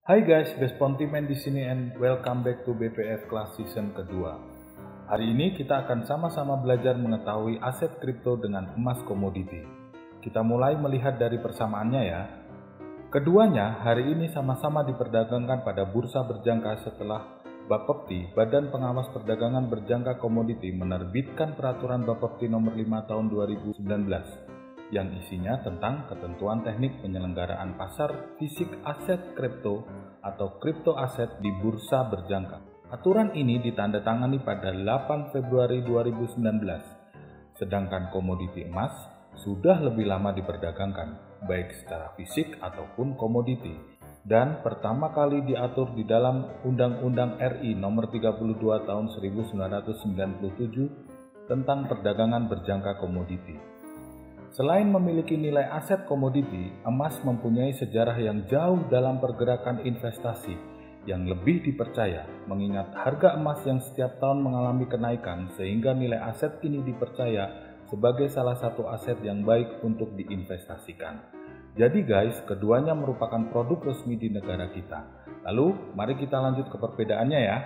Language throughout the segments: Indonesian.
Hai guys, Best Pontiman di sini and welcome back to BPF Class Season kedua. Hari ini kita akan sama-sama belajar mengetahui aset kripto dengan emas komoditi. Kita mulai melihat dari persamaannya ya. Keduanya hari ini sama-sama diperdagangkan pada bursa berjangka setelah Bapepti, Badan Pengawas Perdagangan Berjangka Komoditi, menerbitkan Peraturan Bapepti Nomor 5 Tahun 2019 yang isinya tentang ketentuan teknik penyelenggaraan pasar fisik aset kripto atau kripto aset di bursa berjangka. Aturan ini ditandatangani pada 8 Februari 2019, sedangkan komoditi emas sudah lebih lama diperdagangkan, baik secara fisik ataupun komoditi, dan pertama kali diatur di dalam Undang-Undang RI Nomor 32 Tahun 1997 tentang perdagangan berjangka komoditi. Selain memiliki nilai aset komoditi, emas mempunyai sejarah yang jauh dalam pergerakan investasi yang lebih dipercaya, mengingat harga emas yang setiap tahun mengalami kenaikan sehingga nilai aset ini dipercaya sebagai salah satu aset yang baik untuk diinvestasikan. Jadi guys, keduanya merupakan produk resmi di negara kita. Lalu, mari kita lanjut ke perbedaannya ya.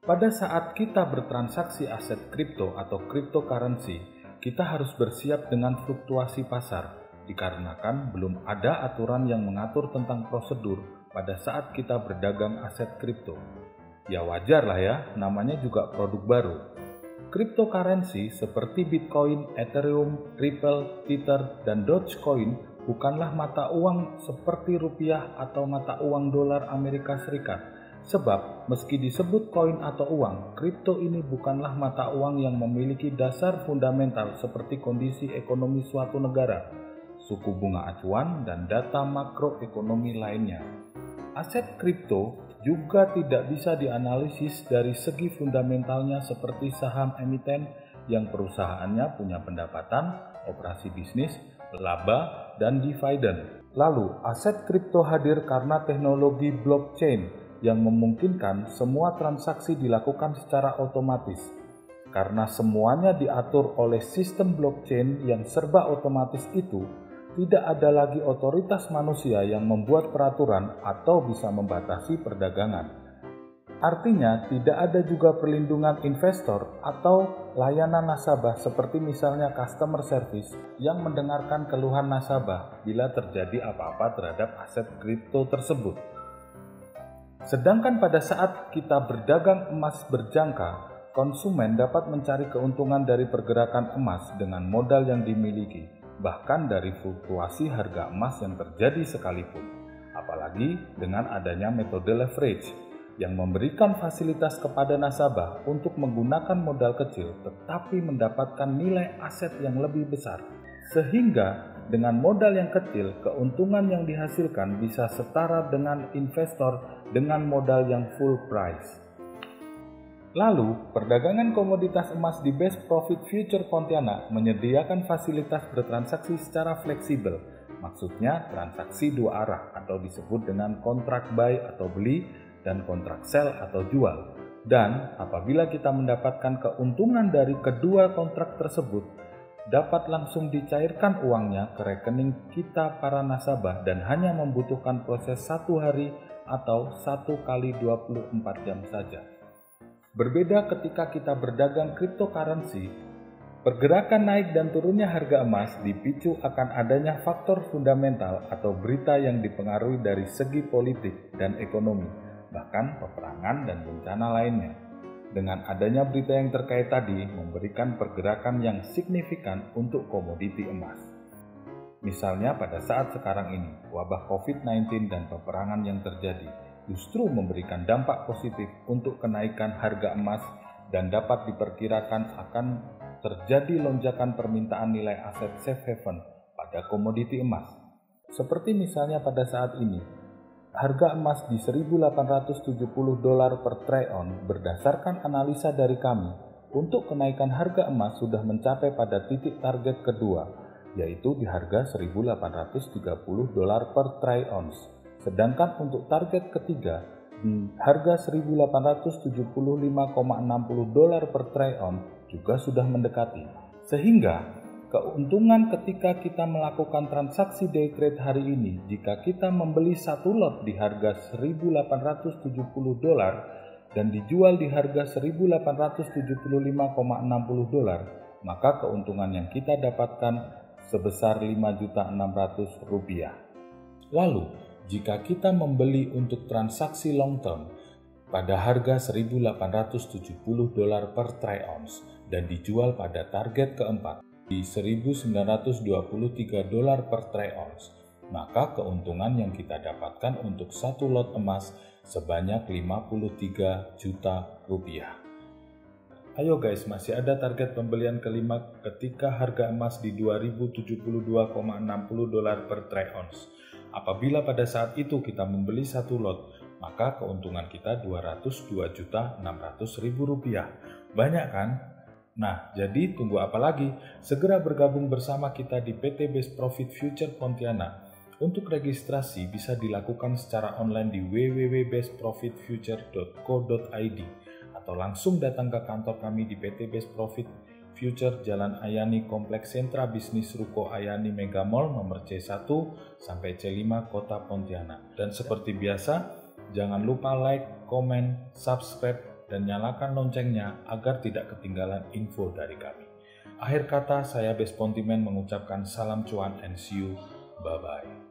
Pada saat kita bertransaksi aset kripto atau cryptocurrency, kita harus bersiap dengan fluktuasi pasar, dikarenakan belum ada aturan yang mengatur tentang prosedur pada saat kita berdagang aset kripto. Ya wajar lah ya, namanya juga produk baru. Cryptocurrency seperti Bitcoin, Ethereum, Ripple, Tether, dan Dogecoin bukanlah mata uang seperti rupiah atau mata uang dolar Amerika Serikat. Sebab, meski disebut koin atau uang, kripto ini bukanlah mata uang yang memiliki dasar fundamental seperti kondisi ekonomi suatu negara, suku bunga acuan, dan data makroekonomi lainnya. Aset kripto juga tidak bisa dianalisis dari segi fundamentalnya seperti saham emiten yang perusahaannya punya pendapatan, operasi bisnis, laba, dan dividen. Lalu, aset kripto hadir karena teknologi blockchain yang memungkinkan semua transaksi dilakukan secara otomatis. Karena semuanya diatur oleh sistem blockchain yang serba otomatis itu, tidak ada lagi otoritas manusia yang membuat peraturan atau bisa membatasi perdagangan. Artinya, tidak ada juga perlindungan investor atau layanan nasabah seperti misalnya customer service yang mendengarkan keluhan nasabah bila terjadi apa-apa terhadap aset kripto tersebut. Sedangkan pada saat kita berdagang emas berjangka, konsumen dapat mencari keuntungan dari pergerakan emas dengan modal yang dimiliki, bahkan dari fluktuasi harga emas yang terjadi sekalipun. Apalagi dengan adanya metode leverage, yang memberikan fasilitas kepada nasabah untuk menggunakan modal kecil tetapi mendapatkan nilai aset yang lebih besar. Sehingga dengan modal yang kecil, keuntungan yang dihasilkan bisa setara dengan investor dengan modal yang full price. Lalu, perdagangan komoditas emas di Best Profit Future Pontianak menyediakan fasilitas bertransaksi secara fleksibel. Maksudnya transaksi dua arah atau disebut dengan kontrak buy atau beli dan kontrak sell atau jual. Dan apabila kita mendapatkan keuntungan dari kedua kontrak tersebut, dapat langsung dicairkan uangnya ke rekening kita para nasabah dan hanya membutuhkan proses 1 hari atau 1 kali 24 jam saja. Berbeda ketika kita berdagang cryptocurrency, pergerakan naik dan turunnya harga emas dipicu akan adanya faktor fundamental atau berita yang dipengaruhi dari segi politik dan ekonomi, bahkan peperangan dan bencana lainnya. Dengan adanya berita yang terkait tadi memberikan pergerakan yang signifikan untuk komoditi emas. Misalnya pada saat sekarang ini, wabah COVID-19 dan peperangan yang terjadi justru memberikan dampak positif untuk kenaikan harga emas dan dapat diperkirakan akan terjadi lonjakan permintaan nilai aset safe haven pada komoditi emas. Seperti misalnya pada saat ini, harga emas di $1.870 per troy ounce berdasarkan analisa dari kami. Untuk kenaikan harga emas sudah mencapai pada titik target kedua, yaitu di harga $1.830 per troy ounce. Sedangkan untuk target ketiga di harga $1.875,60 per troy ounce juga sudah mendekati. Sehingga Keuntungan ketika kita melakukan transaksi day trade hari ini, jika kita membeli satu lot di harga $1.870 dan dijual di harga $1.875,60, maka keuntungan yang kita dapatkan sebesar Rp5.600.000. Lalu, jika kita membeli untuk transaksi long term pada harga $1.870 per troy ounce dan dijual pada target keempat di $1.923 per troy ounce, maka keuntungan yang kita dapatkan untuk satu lot emas sebanyak Rp53 juta. Ayo guys, masih ada target pembelian kelima ketika harga emas di $2.072,60 per troy ounce. Apabila pada saat itu kita membeli satu lot, maka keuntungan kita Rp202.600.000. Banyak kan? Nah, jadi tunggu apa lagi? Segera bergabung bersama kita di PT Best Profit Future Pontianak. Untuk registrasi bisa dilakukan secara online di www.bestprofitfuture.co.id atau langsung datang ke kantor kami di PT Best Profit Future Jalan Ayani Kompleks Sentra Bisnis Ruko Ayani Mega Mall nomor C1 sampai C5 Kota Pontianak. Dan seperti biasa, jangan lupa like, komen, subscribe, dan nyalakan loncengnya agar tidak ketinggalan info dari kami. Akhir kata, saya Bes Pontimen mengucapkan salam cuan and see you. Bye-bye.